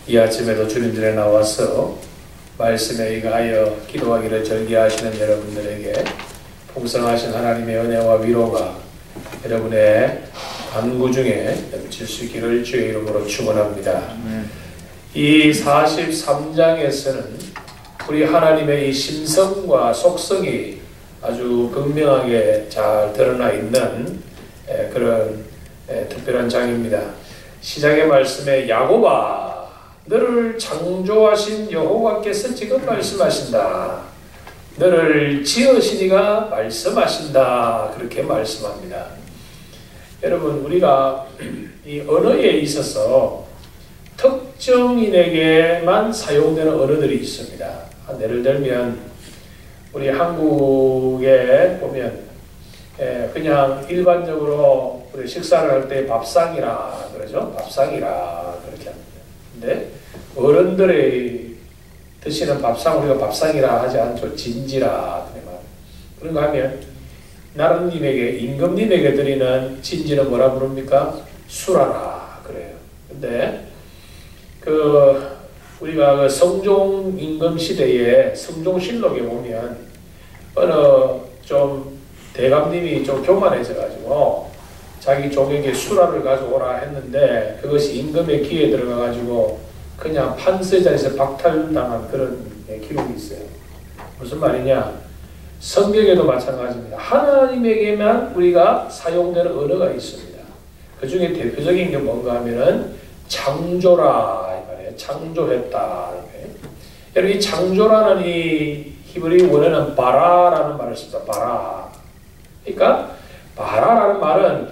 이 아침에도 주님들에 나와서 말씀에 의하여 기도하기를 절기하시는 여러분들에게 풍성하신 하나님의 은혜와 위로가 여러분의 간구 중에 넘칠 수 있기를 주의 이름으로 축원합니다. 이 43장에서는 우리 하나님의 이 심성과 속성이 아주 극명하게 잘 드러나 있는 그런 특별한 장입니다. 시작의 말씀에 야곱아 너를 창조하신 여호와께서 지금 말씀하신다. 너를 지으시니가 말씀하신다. 그렇게 말씀합니다. 여러분, 우리가 이 언어에 있어서 특정인에게만 사용되는 언어들이 있습니다. 예를 들면 우리 한국에 보면 그냥 일반적으로 우리 식사를 할 때 밥상이라 그러죠. 밥상이라 그렇게 합니다. 근데 어른들의 드시는 밥상 우리가 밥상이라 하지 않죠. 진지라 그런가 하면 나름님에게 임금님에게 드리는 진지는 뭐라 부릅니까? 수라라 그래요. 근데 우리가 그 성종 임금 시대에 성종실록에 보면 어느 좀 대감님이 좀 교만해져 가지고 자기 종에게 수라를 가져오라 했는데 그것이 임금의 귀에 들어가 가지고 그냥 판서 자리에서 박탈당한 그런 기록이 있어요. 무슨 말이냐? 성경에도 마찬가지입니다. 하나님에게만 우리가 사용되는 언어가 있습니다. 그 중에 대표적인 게 뭔가 하면은 창조라 이 말이에요. 창조했다. 여러분 이 창조라는 이 히브리 원어는 바라라는 말을 씁니다. 바라. 그러니까 바라라는 말은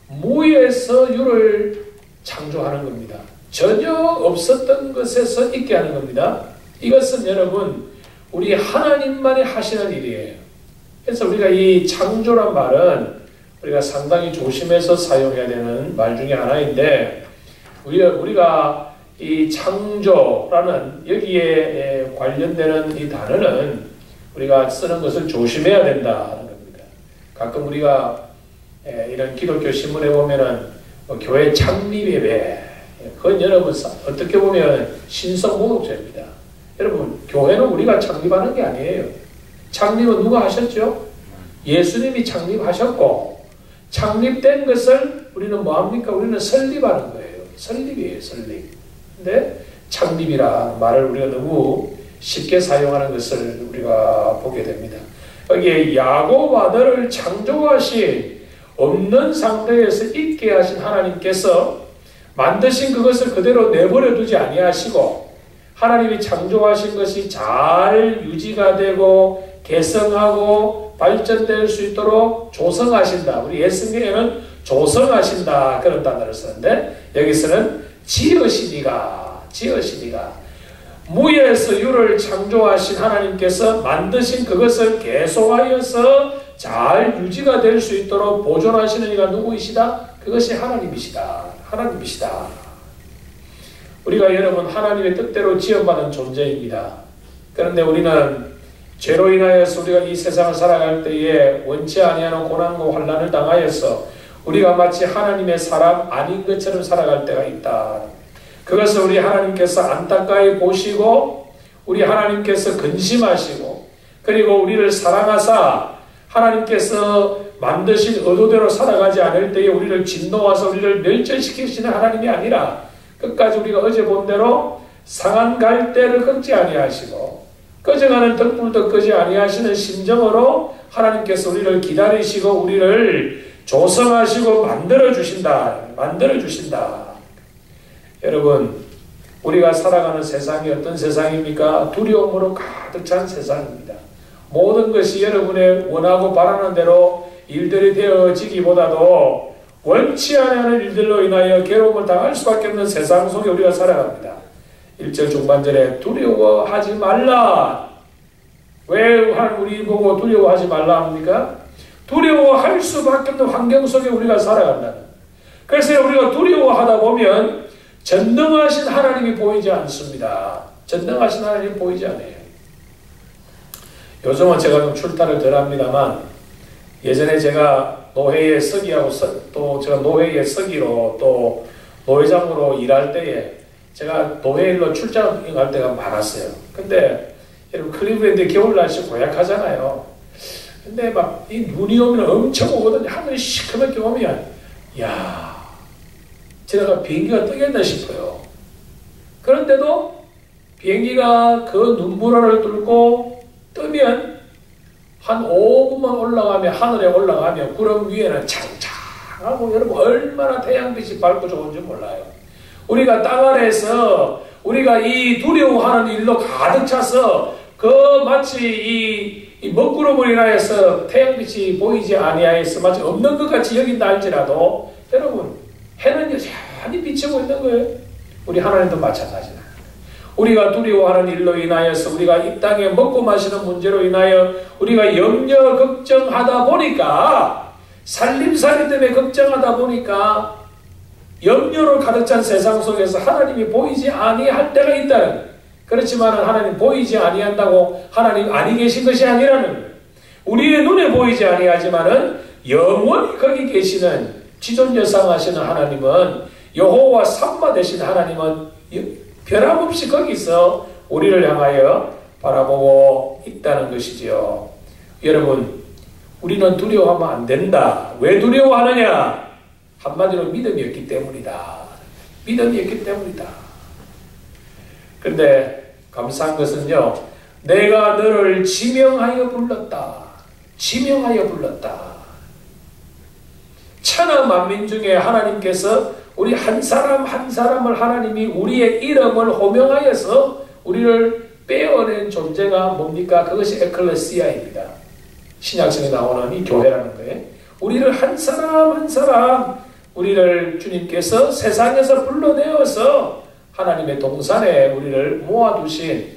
무에서 유를 창조하는 겁니다. 전혀 없었던 것에서 있게 하는 겁니다. 이것은 여러분 우리 하나님만이 하시는 일이에요. 그래서 우리가 이 창조란 말은 우리가 상당히 조심해서 사용해야 되는 말 중에 하나인데 우리가 이 창조라는 여기에 관련되는 이 단어는 우리가 쓰는 것을 조심해야 된다는 겁니다. 가끔 우리가 이런 기독교 신문에 보면은 교회 창립 예배 그건 여러분 어떻게 보면 신성 모독죄입니다. 여러분 교회는 우리가 창립하는 게 아니에요. 창립은 누가 하셨죠? 예수님이 창립하셨고 창립된 것을 우리는 뭐합니까? 우리는 설립하는 거예요. 설립이에요. 설립. 근데 창립이라 말을 우리가 너무 쉽게 사용하는 것을 우리가 보게 됩니다. 여기에 야곱아 너를 창조하신 없는 상태에서 있게 하신 하나님께서 만드신 그것을 그대로 내버려 두지 아니하시고 하나님이 창조하신 것이 잘 유지가 되고 개성하고 발전될 수 있도록 조성하신다. 우리 옛성경에는 조성하신다 그런 단어를 쓰는데 여기서는 지으시니가 무에서 유를 창조하신 하나님께서 만드신 그것을 계속하여서 잘 유지가 될 수 있도록 보존하시는 이가 누구이시다? 그것이 하나님이시다. 하나님이시다. 우리가 여러분 하나님의 뜻대로 지어받은 존재입니다. 그런데 우리는 죄로 인하여서 우리가 이 세상을 살아갈 때에 원치 아니하는 고난과 환난을 당하여서 우리가 마치 하나님의 사람 아닌 것처럼 살아갈 때가 있다. 그것을 우리 하나님께서 안타까이 보시고 우리 하나님께서 근심하시고 그리고 우리를 사랑하사 하나님께서 만드신 의도대로 살아가지 않을 때에 우리를 진노하사 우리를 멸절시키시는 하나님이 아니라 끝까지 우리가 어제 본 대로 상한 갈대를 꺾지 아니하시고 꺼져가는 등불도 끄지 아니하시는 심정으로 하나님께서 우리를 기다리시고 우리를 조성하시고 만들어주신다. 여러분 우리가 살아가는 세상이 어떤 세상입니까? 두려움으로 가득 찬 세상입니다. 모든 것이 여러분의 원하고 바라는 대로 일들이 되어지기보다도 원치 않는 일들로 인하여 괴로움을 당할 수밖에 없는 세상 속에 우리가 살아갑니다. 1절 중반절에 두려워하지 말라. 왜 우리 보고 두려워하지 말라 합니까? 두려워할 수밖에 없는 환경 속에 우리가 살아간다는. 그래서 우리가 두려워하다 보면 전능하신 하나님이 보이지 않습니다. 전능하신 하나님이 보이지 않아요. 요즘은 제가 좀 출타를 덜 합니다만 예전에 제가 노회에 서기하고 또 제가 노회에 서기로 또 노회장으로 일할 때에 제가 도해일로 출장할 때가 많았어요. 근데 여러분 클리브랜드 겨울 날씨 고약하잖아요. 근데 막 이 눈이 오면 엄청 오거든요. 하늘이 시커멓게 오면 야, 제가 비행기가 뜨겠나 싶어요. 그런데도 비행기가 그 눈보라를 뚫고 뜨면 한 5분만 올라가면 하늘에 올라가면 구름 위에는 창창하고 여러분 얼마나 태양빛이 밝고 좋은지 몰라요. 우리가 땅 아래에서 우리가 이 두려워하는 일로 가득 차서 그 마치 이 먹구름을 인하여서 태양빛이 보이지 아니하여서 마치 없는 것 같이 여긴다 할지라도 여러분 해는 여전히 비치고 있는 거예요. 우리 하나님도 마찬가지다. 우리가 두려워하는 일로 인하여서 우리가 이 땅에 먹고 마시는 문제로 인하여 우리가 염려 걱정하다 보니까 살림살이 때문에 걱정하다 보니까 염려로 가득 찬 세상 속에서 하나님이 보이지 아니할 때가 있다는 거예요. 그렇지만 하나님 보이지 아니한다고 하나님 아니 계신 것이 아니라는 거예요. 우리의 눈에 보이지 아니하지만은 영원히 거기 계시는 지존여상하시는 하나님은 여호와 삼마 되신 하나님은 변함없이 거기서 우리를 향하여 바라보고 있다는 것이지요. 여러분 우리는 두려워하면 안 된다. 왜 두려워하느냐? 한마디로 믿음이 없기 때문이다. 믿음이 없기 때문이다. 그런데 감사한 것은요. 내가 너를 지명하여 불렀다. 지명하여 불렀다. 천하 만민 중에 하나님께서 우리 한 사람 한 사람을 하나님이 우리의 이름을 호명하여서 우리를 빼어낸 존재가 뭡니까? 그것이 에클레시아입니다. 신약성에 나오는 이 교회라는 거예요. 우리를 한 사람 한 사람 우리를 주님께서 세상에서 불러내어서 하나님의 동산에 우리를 모아두신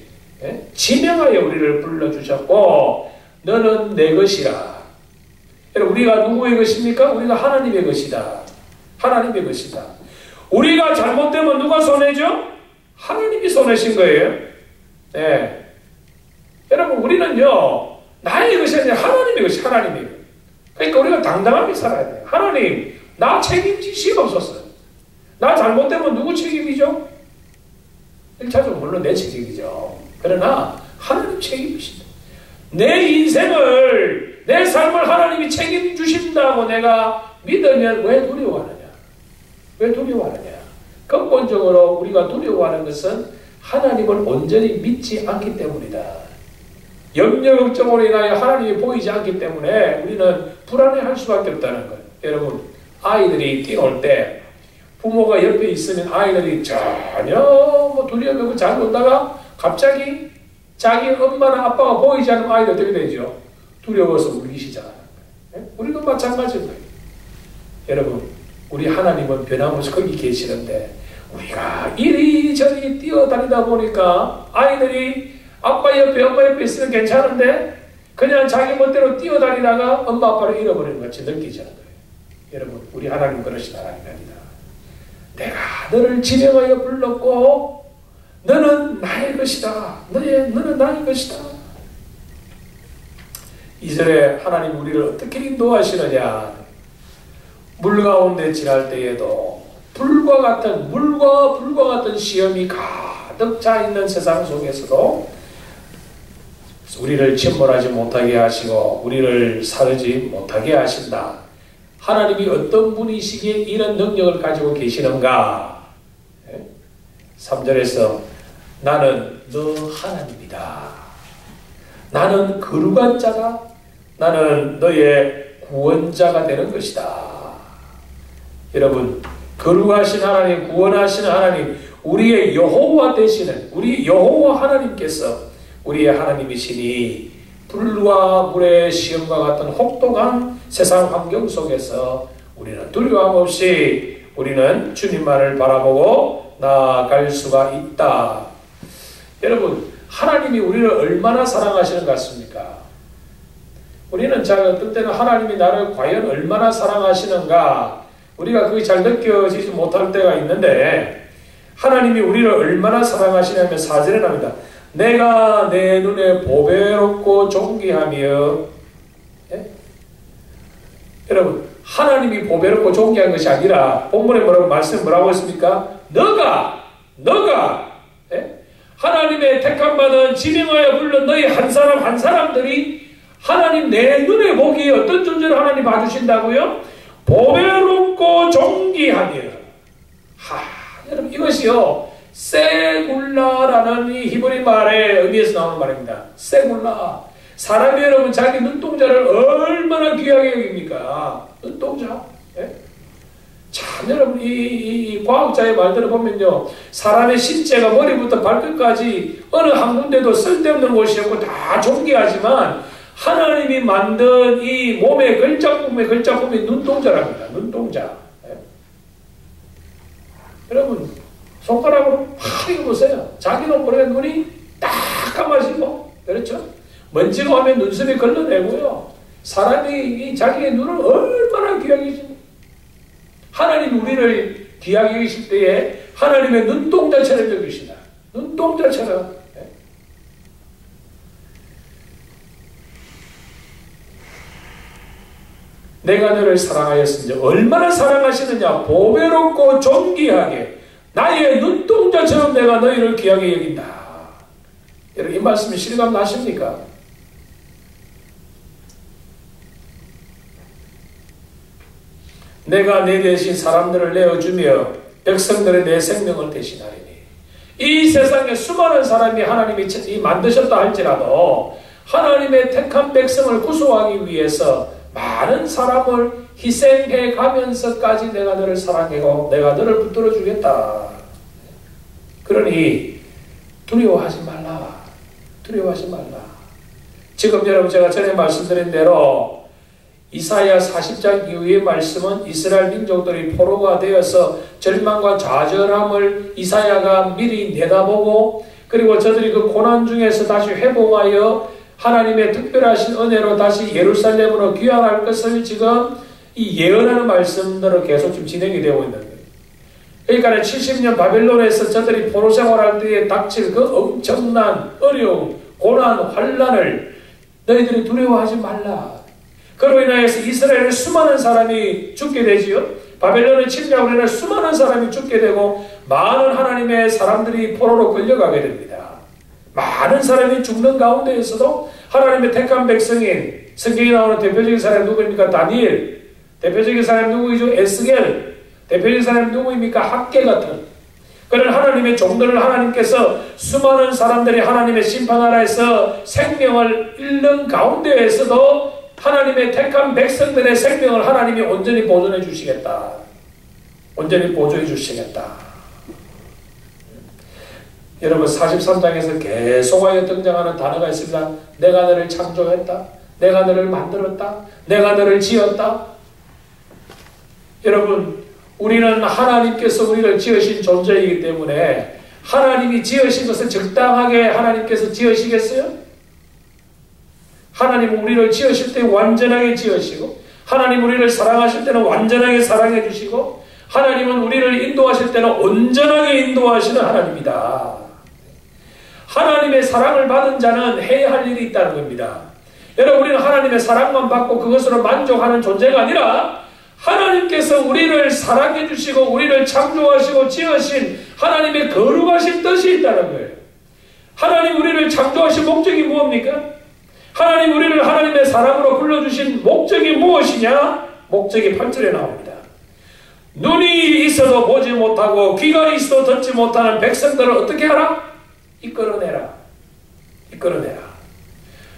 지명하여 우리를 불러주셨고 너는 내 것이라. 여러분 우리가 누구의 것입니까? 우리가 하나님의 것이다. 하나님의 것이다. 우리가 잘못되면 누가 손해죠? 하나님이 손해신 거예요. 네. 여러분 우리는요 나의 것이 아니라 하나님의 것이 하나님의 것. 그러니까 우리가 당당하게 살아야 돼요. 하나님 나 책임지시옵소서. 나 잘못되면 누구 책임이죠? 1차적으로 물론 내 책임이죠. 그러나 하나님 책임이시다. 내 인생을 내 삶을 하나님이 책임주신다고 내가 믿으면 왜 두려워하느냐? 왜 두려워하느냐? 근본적으로 우리가 두려워하는 것은 하나님을 온전히 믿지 않기 때문이다. 염려 걱정으로 인하여 하나님이 보이지 않기 때문에 우리는 불안해할 수밖에 없다는 거예요. 여러분 아이들이 뛰놀 때 부모가 옆에 있으면 아이들이 전혀 두려움이 없고 잘 놀다가 갑자기 자기 엄마나 아빠가 보이지 않으면 아이들 어떻게 되죠? 두려워서 울기 시작하는 거예요. 우리도 마찬가지인 거예요. 여러분 우리 하나님은 변함없이 거기 계시는데 우리가 이리저리 뛰어다니다 보니까 아이들이 아빠 옆에 엄마 옆에 있으면 괜찮은데 그냥 자기 멋대로 뛰어다니다가 엄마 아빠를 잃어버리는 것 같이 느끼자는 거예요. 여러분 우리 하나님 그러신 하나님이 아니다. 내가 너를 지명하여 불렀고 너는 나의 것이다. 너는 나의 것이다. 2절에 하나님 우리를 어떻게 인도하시느냐. 물 가운데 지날 때에도 물과 불과 같은 시험이 가득 차 있는 세상 속에서도 우리를 침몰하지 못하게 하시고 우리를 사르지 못하게 하신다. 하나님이 어떤 분이시기에 이런 능력을 가지고 계시는가? 3절에서 나는 너 하나님이다. 나는 거룩한 자다. 나는 너의 구원자가 되는 것이다. 여러분 거룩하신 하나님, 구원하시는 하나님, 우리의 여호와 되시는 우리 여호와 하나님께서 우리의 하나님이시니 불과 물의 시험과 같은 혹독한 세상 환경 속에서 우리는 두려움 없이 우리는 주님만을 바라보고 나아갈 수가 있다. 여러분 하나님이 우리를 얼마나 사랑하시는 것 같습니까? 우리는 어떤 때는 하나님이 나를 과연 얼마나 사랑하시는가 우리가 그게 잘 느껴지지 못할 때가 있는데 하나님이 우리를 얼마나 사랑하시냐면 4절에 나옵니다. 내가 내 눈에 보배롭고 존귀하며 여러분 하나님이 보배롭고 존귀한 것이 아니라 본문에 뭐라고 했습니까? 너가 너가 하나님의 택함받은 지명하여 불른 너희 한 사람 한 사람들이 하나님 내 눈에 보기에 어떤 존재를 하나님 봐주신다고요? 보배롭고 존귀하며. 여러분 이것이요 세굴라라는 이 히브리 말의 의미에서 나오는 말입니다. 세굴라. 사람이 여러분 자기 눈동자를 얼마나 귀하게 여깁니까? 눈동자. 참 여러분 이 과학자의 말들을 보면요 사람의 신체가 머리부터 발끝까지 어느 한 군데도 쓸데없는 곳이 없고 다 존귀하지만 하나님이 만든 이 몸의 걸작품이 눈동자랍니다. 눈동자. 여러분 손가락으로 팍 이거 보세요. 자기는 모르게 눈이 딱 감아지고 그렇죠? 먼지가 오면 눈썹이 걸러내고요. 사람이 자기의 눈을 얼마나 귀하게 여기십니까? 하나님 우리를 귀하게 여기실 때에 하나님의 눈동자처럼 여기시다. 눈동자처럼. 내가 너를 사랑하였으니 얼마나 사랑하시느냐. 보배롭고 존귀하게 나의 눈동자처럼 내가 너희를 귀하게 여긴다. 여러분 이 말씀이 실감 나십니까? 내가 내 대신 사람들을 내어주며 백성들의 내 생명을 대신하리니. 이 세상에 수많은 사람이 하나님이 만드셨다 할지라도 하나님의 택한 백성을 구속하기 위해서 많은 사람을 희생해 가면서까지 내가 너를 사랑하고 내가 너를 붙들어 주겠다. 그러니 두려워하지 말라. 두려워하지 말라. 지금 여러분 제가 전에 말씀드린 대로 이사야 40장 이후의 말씀은 이스라엘 민족들이 포로가 되어서 절망과 좌절함을 이사야가 미리 내다보고 그리고 저들이 그 고난 중에서 다시 회복하여 하나님의 특별하신 은혜로 다시 예루살렘으로 귀환할 것을 지금 이 예언하는 말씀대로 계속 지금 진행이 되고 있는 거예요. 그러니까 70년 바벨론에서 저들이 포로 생활할 때에 닥칠 그 엄청난 어려움, 고난, 환난을 너희들이 두려워하지 말라. 그로 인하여서 이스라엘의 수많은 사람이 죽게 되지요. 바벨론의 침략으로 인해 수많은 사람이 죽게 되고 많은 하나님의 사람들이 포로로 끌려가게 됩니다. 많은 사람이 죽는 가운데에서도 하나님의 택한 백성인 성경에 나오는 대표적인 사람이 누구입니까? 다니엘. 대표적인 사람이 누구이죠? 에스겔. 대표적인 사람이 누구입니까? 학개 같은. 그런 하나님의 종들을 하나님께서 수많은 사람들이 하나님의 심판하라에서 생명을 잃는 가운데에서도 하나님의 택한 백성들의 생명을 하나님이 온전히 보존해 주시겠다. 온전히 보존해 주시겠다. 여러분 43장에서 계속하여 등장하는 단어가 있습니다. 내가 너를 창조했다. 내가 너를 만들었다. 내가 너를 지었다. 여러분 우리는 하나님께서 우리를 지으신 존재이기 때문에 하나님이 지으신 것을 적당하게 하나님께서 지으시겠어요? 하나님 우리를 지으실 때 완전하게 지으시고 하나님 우리를 사랑하실 때는 완전하게 사랑해 주시고 하나님은 우리를 인도하실 때는 온전하게 인도하시는 하나님이다. 하나님의 사랑을 받은 자는 해야 할 일이 있다는 겁니다. 여러분 우리는 하나님의 사랑만 받고 그것으로 만족하는 존재가 아니라 하나님께서 우리를 사랑해 주시고 우리를 창조하시고 지으신 하나님의 거룩하신 뜻이 있다는 거예요. 하나님 우리를 창조하신 목적이 무엇입니까? 하나님 우리를 하나님의 사랑으로 불러주신 목적이 무엇이냐? 목적이 8절에 나옵니다. 눈이 있어도 보지 못하고 귀가 있어도 듣지 못하는 백성들을 어떻게 하라? 이끌어내라. 이끌어내라.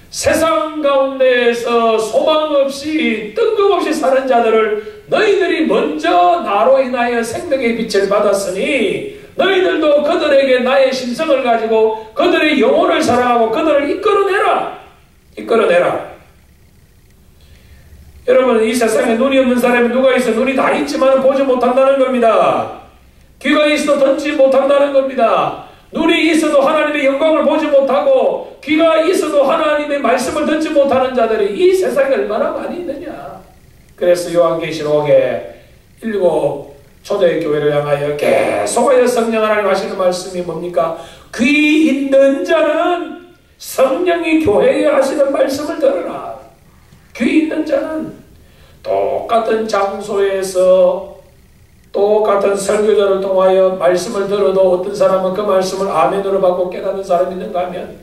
세상 가운데에서 소망 없이 뜬금없이 사는 자들을 너희들이 먼저 나로 인하여 생명의 빛을 받았으니 너희들도 그들에게 나의 심성을 가지고 그들의 영혼을 사랑하고 그들을 이끌어내라. 이끌어내라. 여러분 이 세상에 눈이 없는 사람이 누가 있어? 눈이 다 있지만 보지 못한다는 겁니다. 귀가 있어도 듣지 못한다는 겁니다. 눈이 있어도 하나님의 영광을 보지 못하고 귀가 있어도 하나님의 말씀을 듣지 못하는 자들이 이 세상에 얼마나 많이 있느냐. 그래서 요한계시록에 7 초대의 교회를 향하여 계속하여 성령 하나님 하시는 말씀이 뭡니까? 귀 있는 자는 성령이 교회에 하시는 말씀을 들으라. 귀 있는 자는 똑같은 장소에서 똑같은 설교자를 통하여 말씀을 들어도 어떤 사람은 그 말씀을 아멘으로 받고 깨닫는 사람이 있는가 하면,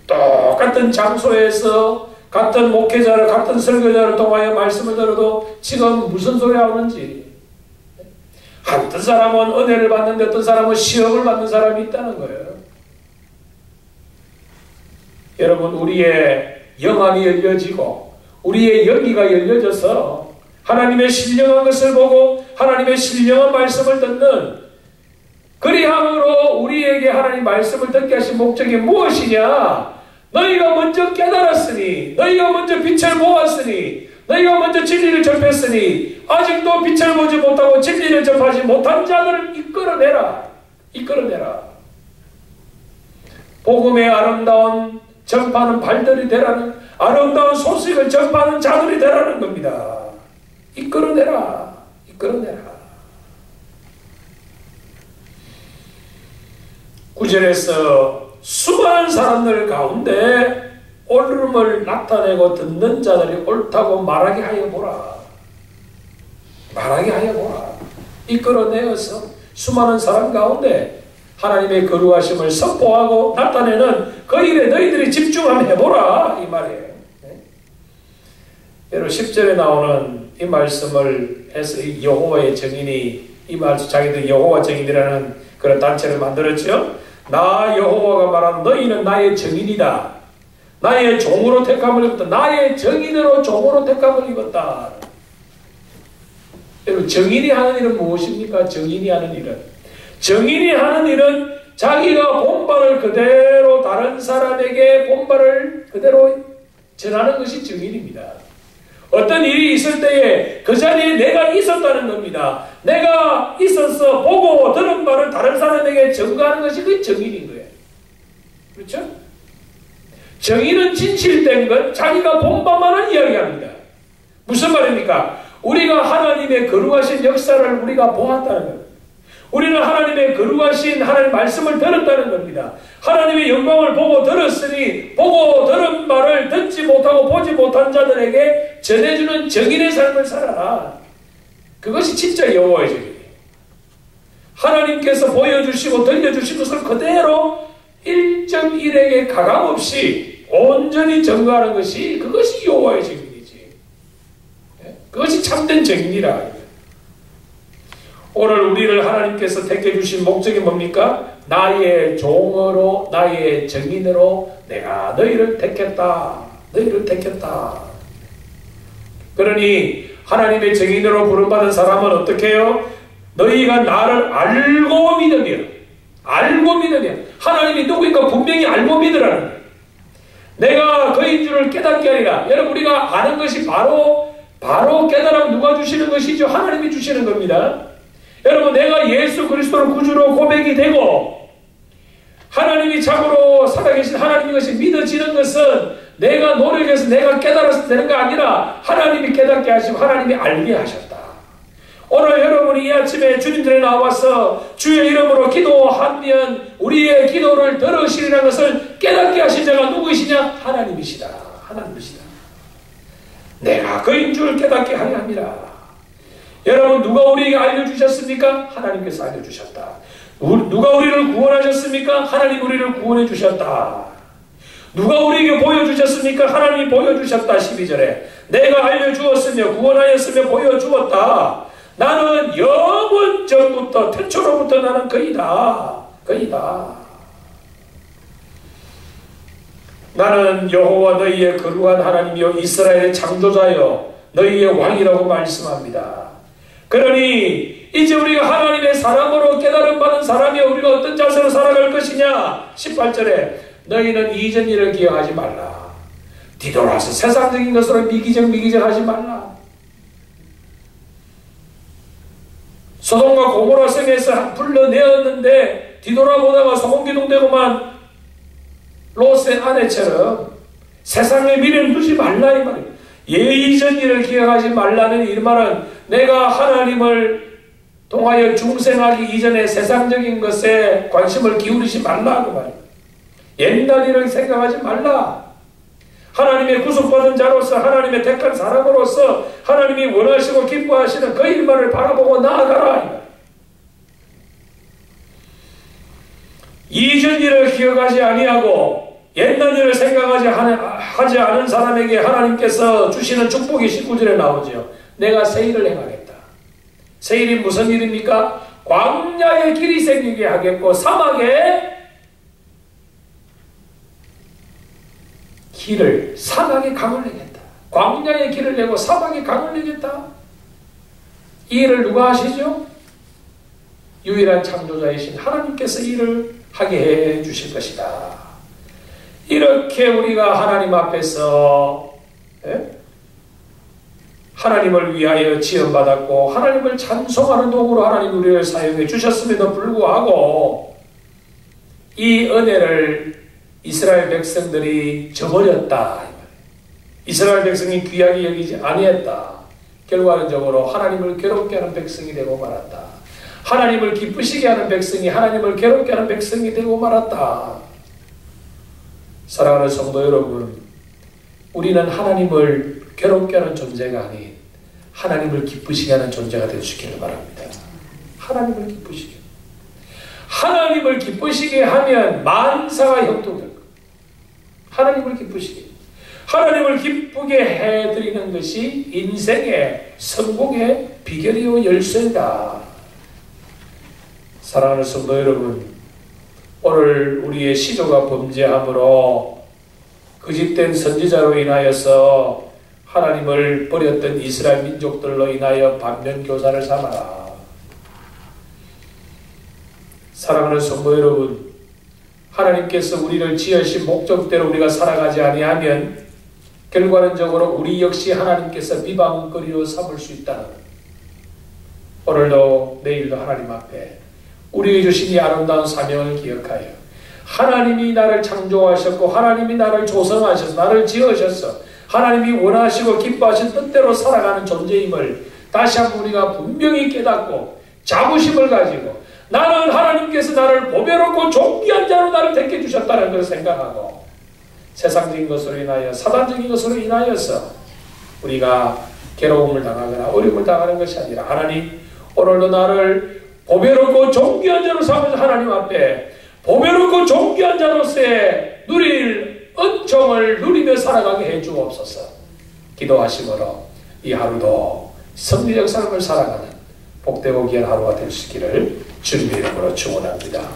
똑같은 장소에서 같은 목회자를, 같은 설교자를 통하여 말씀을 들어도 지금 무슨 소리 하는지, 어떤 사람은 은혜를 받는데 어떤 사람은 시험을 받는 사람이 있다는 거예요. 여러분, 우리의 영안이 열려지고 우리의 영이가 열려져서 하나님의 신령한 것을 보고 하나님의 신령한 말씀을 듣는, 그리함으로 우리에게 하나님 말씀을 듣게 하신 목적이 무엇이냐? 너희가 먼저 깨달았으니, 너희가 먼저 빛을 보았으니, 너희가 먼저 진리를 접했으니 아직도 빛을 보지 못하고 진리를 접하지 못한 자들을 이끌어내라. 이끌어내라. 복음의 아름다운 전파하는 발들이 되라는, 아름다운 소식을 전파하는 자들이 되라는 겁니다. 이끌어내라. 이끌어내라. 9절에서 수많은 사람들 가운데 옳음을 나타내고 듣는 자들이 옳다고 말하게 하여 보라. 말하게 하여 보라. 이끌어내어서 수많은 사람 가운데 하나님의 거룩하심을 선포하고 나타내는 그 일에 너희들이 집중하면 해보라. 이 말이에요. 여러분 10절에 나오는 이 말씀을 해서 이 여호와의 증인이, 이 말씀 자기들 여호와 증인이라는 그런 단체를 만들었죠. 나 여호와가 말하는 너희는 나의 증인이다. 나의 종으로 택함을 입었다. 나의 증인으로 종으로 택함을 입었다. 여러분 증인이 하는 일은 무엇입니까? 증인이 하는 일은, 증인이 하는 일은 자기가 본바를 그대로 다른 사람에게 본바를 그대로 전하는 것이 증인입니다. 어떤 일이 있을 때에 그 자리에 내가 있었다는 겁니다. 내가 있어서 보고 들은 바를 다른 사람에게 증거하는 것이 그 증인인 거예요. 그렇죠? 증인은 진실된 것, 자기가 본 바만을 이야기합니다. 무슨 말입니까? 우리가 하나님의 거룩하신 역사를 우리가 보았다는 겁니다. 우리는 하나님의 거룩하신 하나님의 말씀을 들었다는 겁니다. 하나님의 영광을 보고 들었으니 보고 들은 말을 듣지 못하고 보지 못한 자들에게 전해주는 증인의 삶을 살아라. 그것이 진짜 여호와의 증인이에요. 하나님께서 보여주시고 들려주신 것을 그대로 1.1에게 가감없이 온전히 증거하는 것이, 그것이 여호와의 증인이지. 그것이 참된 증인이라. 오늘 우리를 하나님께서 택해주신 목적이 뭡니까? 나의 종으로, 나의 증인으로 내가 너희를 택했다. 너희를 택했다. 그러니 하나님의 증인으로 부름받은 사람은 어떻게 해요? 너희가 나를 알고 믿으면, 알고 믿으면, 하나님이 누구니까 분명히 알고 믿으라는 거예요. 내가 그인 줄을 깨닫게 하리라. 여러분, 우리가 아는 것이 바로 깨달음 누가 주시는 것이죠? 하나님이 주시는 겁니다. 여러분, 내가 예수 그리스도를 구주로 고백이 되고 하나님이 참으로 살아계신 하나님인 것이 믿어지는 것은 내가 노력해서 내가 깨달아서 되는 거 아니라 하나님이 깨닫게 하시고 하나님이 알게 하셨다. 오늘 여러분이 이 아침에 주님들에 나와서 주의 이름으로 기도하면 우리의 기도를 들으시리라는 것을 깨닫게 하신 자가 누구이시냐? 하나님이시다. 하나님이시다. 내가 그인 줄 깨닫게 하려 함이라. 여러분, 누가 우리에게 알려주셨습니까? 하나님께서 알려주셨다. 누가 우리를 구원하셨습니까? 하나님 우리를 구원해 주셨다. 누가 우리에게 보여주셨습니까? 하나님이 보여주셨다. 12절에 내가 알려주었으며 구원하였으며 보여주었다. 나는 영원 전부터 태초로부터 나는 그이다. 그이다. 나는 여호와 너희의 거룩한 하나님이요 이스라엘의 창조자여 너희의 왕이라고 말씀합니다. 그러니 이제 우리가 하나님의 사람으로 깨달음 받은 사람이여 우리가 어떤 자세로 살아갈 것이냐? 18절에 너희는 이전 일을 기억하지 말라. 뒤돌아서 세상적인 것으로 미기적 하지 말라. 소돔과 고모라 성에서 불러내었는데 뒤돌아보다가 소금기둥되고만 롯의 아내처럼 세상의 미래를 두지 말라 이 말이에요. 예이전 일을 기억하지 말라는 이 말은 내가 하나님을 통하여 중생하기 이전에 세상적인 것에 관심을 기울이지 말라 그 말이에요. 옛날 일을 생각하지 말라. 하나님의 구속받은 자로서 하나님의 택한 사람으로서 하나님이 원하시고 기뻐하시는 그 일만을 바라보고 나아가라. 이전 일을 기억하지 아니하고 옛날 일을 하지 않은 사람에게 하나님께서 주시는 축복이 19절에 나오죠. 내가 새 일을 행하겠다. 새 일이 무슨 일입니까? 광야에 길이 생기게 하겠고 사막에 사막에 강을 내겠다. 광야에 길을 내고 사막에 강을 내겠다. 이 일을 누가 하시죠? 유일한 창조자이신 하나님께서 이 일을 하게 해 주실 것이다. 이렇게 우리가 하나님 앞에서 하나님을 위하여 지원받았고 하나님을 찬송하는 도구로 하나님 우리를 사용해 주셨음에도 불구하고 이 은혜를 이스라엘 백성들이 저버렸다. 이스라엘 백성이 귀하게 여기지 아니했다. 결과적으로 하나님을 괴롭게 하는 백성이 되고 말았다. 하나님을 기쁘시게 하는 백성이 하나님을 괴롭게 하는 백성이 되고 말았다. 사랑하는 성도 여러분, 우리는 하나님을 괴롭게 하는 존재가 아닌 하나님을 기쁘시게 하는 존재가 될 수 있기를 바랍니다. 하나님을 기쁘시게. 하나님을 기쁘시게 하면 만사가 형통될 것. 하나님을 기쁘시게. 하나님을 기쁘게 해드리는 것이 인생의 성공의 비결이요 열쇠다. 사랑하는 성도 여러분, 오늘 우리의 시조가 범죄함으로 거짓된 선지자로 인하여서 하나님을 버렸던 이스라엘 민족들로 인하여 반면교사를 삼아라. 사랑하는 성도 여러분, 하나님께서 우리를 지으신 목적대로 우리가 살아가지 아니하면 결과론적으로 우리 역시 하나님께서 비방거리로 삼을 수 있다는, 오늘도 내일도 하나님 앞에 우리에게 주신 이 아름다운 사명을 기억하여 하나님이 나를 창조하셨고 하나님이 나를 조성하셔서 나를 지으셔서 하나님이 원하시고 기뻐하신 뜻대로 살아가는 존재임을 다시 한번 우리가 분명히 깨닫고 자부심을 가지고 나는 하나님께서 나를 보배롭고 존귀한 자로 나를 택해 주셨다는 것을 생각하고 세상적인 것으로 인하여 사단적인 것으로 인하여서 우리가 괴로움을 당하거나 어려움을 당하는 것이 아니라 하나님 오늘도 나를 보배롭고 존귀한 자로 삼아서 하나님 앞에 보배롭고 존귀한 자로서의 누릴 은총을 누리며 살아가게 해주옵소서. 기도하심으로 이 하루도 승리적 삶을 살아가는 복되고 귀한 하루가 될 수 있기를 주님의 이름으로 축원합니다.